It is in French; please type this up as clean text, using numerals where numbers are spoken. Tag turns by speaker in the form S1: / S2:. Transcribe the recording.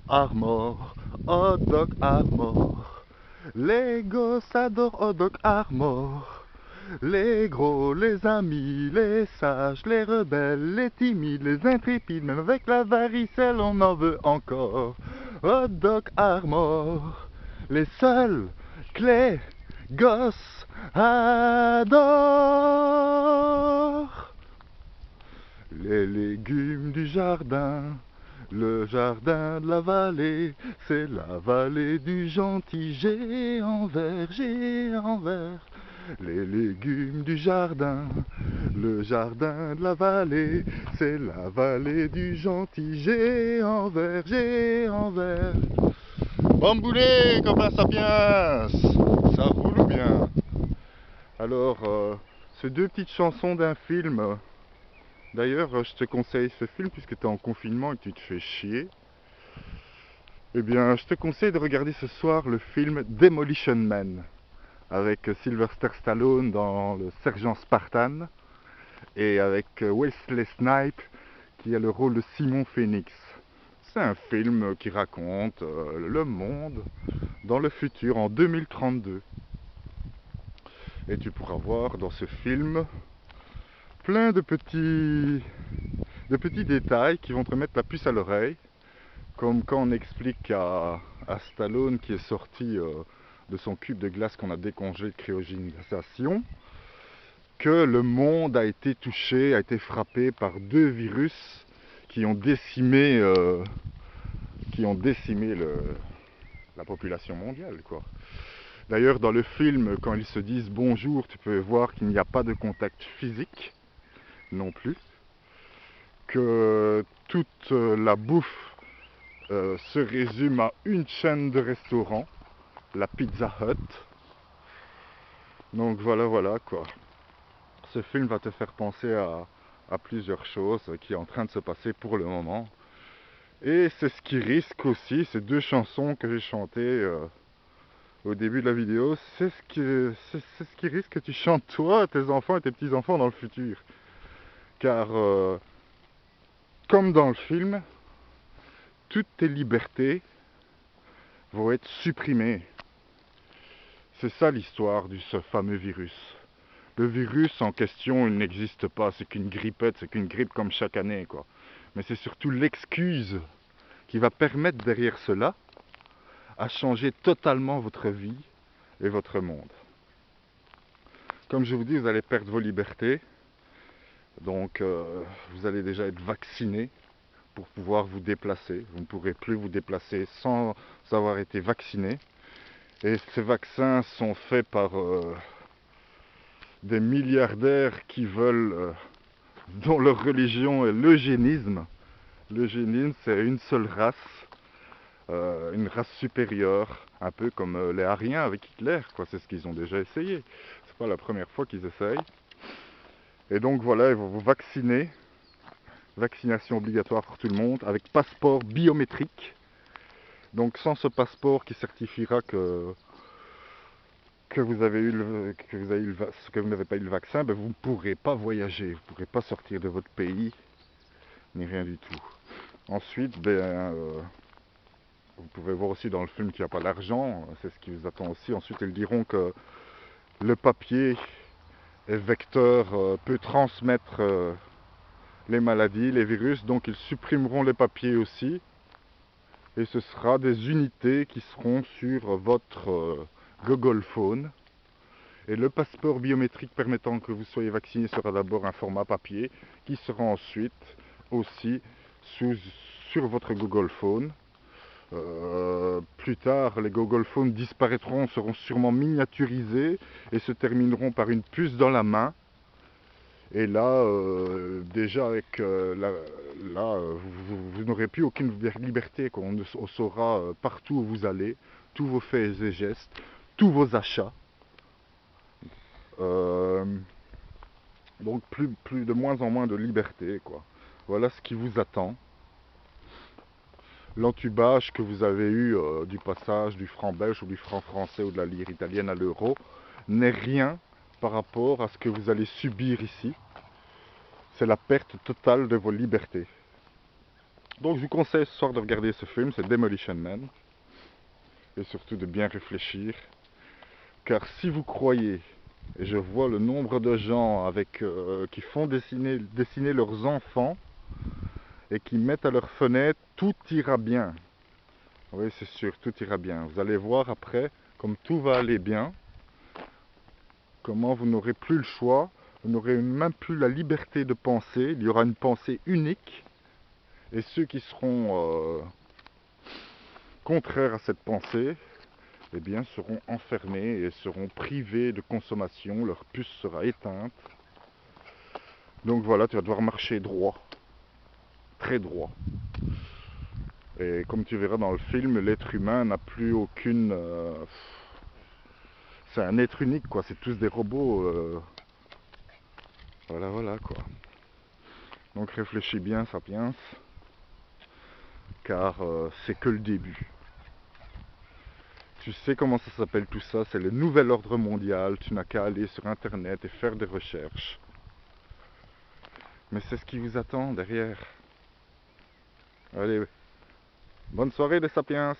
S1: Armor, Hot Dog Armor. Les gosses adorent Hot Dog Armor. Les gros, les amis, les sages, les rebelles, les timides, les intrépides, même avec la varicelle, on en veut encore. Hot Dog Armor, les seuls que les gosses adorent. Les légumes du jardin, le jardin de la vallée, c'est la vallée du gentil géant vert, géant vert. Les légumes du jardin, le jardin de la vallée, c'est la vallée du gentil géant vert, géant vert. Bamboulé, copain sapiens, ça roule ou bien? Alors, ces deux petites chansons d'un film. D'ailleurs, je te conseille ce film puisque tu es en confinement et que tu te fais chier. Eh bien, je te conseille de regarder ce soir le film Demolition Man avec Sylvester Stallone dans le sergent Spartan et avec Wesley Snipes qui a le rôle de Simon Phoenix. C'est un film qui raconte le monde dans le futur en 2032. Et tu pourras voir dans ce film plein de petits détails qui vont te mettre la puce à l'oreille. Comme quand on explique à Stallone qui est sorti de son cube de glace qu'on a décongelé de cryogénisation, que le monde a été touché, a été frappé par deux virus qui ont décimé, la population mondiale, quoi. D'ailleurs, dans le film, quand ils se disent bonjour, tu peux voir qu'il n'y a pas de contact physique non plus, que toute la bouffe se résume à une chaîne de restaurants, la Pizza Hut. Donc voilà quoi. Ce film va te faire penser à plusieurs choses qui est en train de se passer pour le moment. Et c'est ce qui risque aussi, ces deux chansons que j'ai chantées au début de la vidéo, c'est ce qui risque que tu chantes toi, tes enfants et tes petits-enfants dans le futur. Car comme dans le film, toutes tes libertés vont être supprimées. C'est ça l'histoire de ce fameux virus. Le virus en question, il n'existe pas, c'est qu'une grippette, c'est qu'une grippe comme chaque année, quoi. Mais c'est surtout l'excuse qui va permettre derrière cela à changer totalement votre vie et votre monde. Comme je vous dis, vous allez perdre vos libertés, donc vous allez déjà être vacciné pour pouvoir vous déplacer. Vous ne pourrez plus vous déplacer sans avoir été vacciné. Et ces vaccins sont faits par des milliardaires qui veulent, dont leur religion est l'eugénisme. L'eugénisme, c'est une seule race, une race supérieure, un peu comme les Aryens avec Hitler, quoi. C'est ce qu'ils ont déjà essayé. C'est pas la première fois qu'ils essayent. Et donc voilà, ils vont vous vacciner, vaccination obligatoire pour tout le monde, avec passeport biométrique. Donc sans ce passeport qui certifiera que vous avez eu que vous n'avez pas eu le vaccin, ben vous ne pourrez pas voyager, vous ne pourrez pas sortir de votre pays, ni rien du tout. Ensuite, vous pouvez voir aussi dans le film qu'il n'y a pas d'argent, c'est ce qui vous attend aussi. Ensuite, ils diront que le papier est vecteur, peut transmettre les maladies, les virus, donc ils supprimeront les papiers aussi. Et ce sera des unités qui seront sur votre Google Phone. Et le passeport biométrique permettant que vous soyez vacciné sera d'abord un format papier qui sera ensuite aussi sur votre Google Phone. Plus tard, les Google Phones disparaîtront, seront sûrement miniaturisés et se termineront par une puce dans la main. Et là, déjà avec vous n'aurez plus aucune liberté, quoi. On saura partout où vous allez, tous vos faits et gestes, tous vos achats. Euh, donc plus de moins en moins de liberté, quoi. Voilà ce qui vous attend. L'entubage que vous avez eu du passage du franc belge ou du franc français ou de la lire italienne à l'euro n'est rien par rapport à ce que vous allez subir ici. C'est la perte totale de vos libertés. Donc je vous conseille ce soir de regarder ce film, c'est Demolition Man. Et surtout de bien réfléchir. Car si vous croyez, et je vois le nombre de gens qui font dessiner leurs enfants et qui mettent à leur fenêtre, tout ira bien. Oui, c'est sûr, tout ira bien. Vous allez voir après, comme tout va aller bien, comment vous n'aurez plus le choix, vous n'aurez même plus la liberté de penser, il y aura une pensée unique, et ceux qui seront contraires à cette pensée, eh bien, seront enfermés et seront privés de consommation, leur puce sera éteinte. Donc voilà, tu vas devoir marcher droit, très droit. Et comme tu verras dans le film, l'être humain n'a plus aucune... c'est un être unique, quoi, c'est tous des robots. Voilà, voilà, quoi. Donc réfléchis bien, Sapiens, car c'est que le début. Tu sais comment ça s'appelle tout ça, c'est le nouvel ordre mondial, tu n'as qu'à aller sur internet et faire des recherches. Mais c'est ce qui vous attend derrière. Allez, bonne soirée les Sapiens!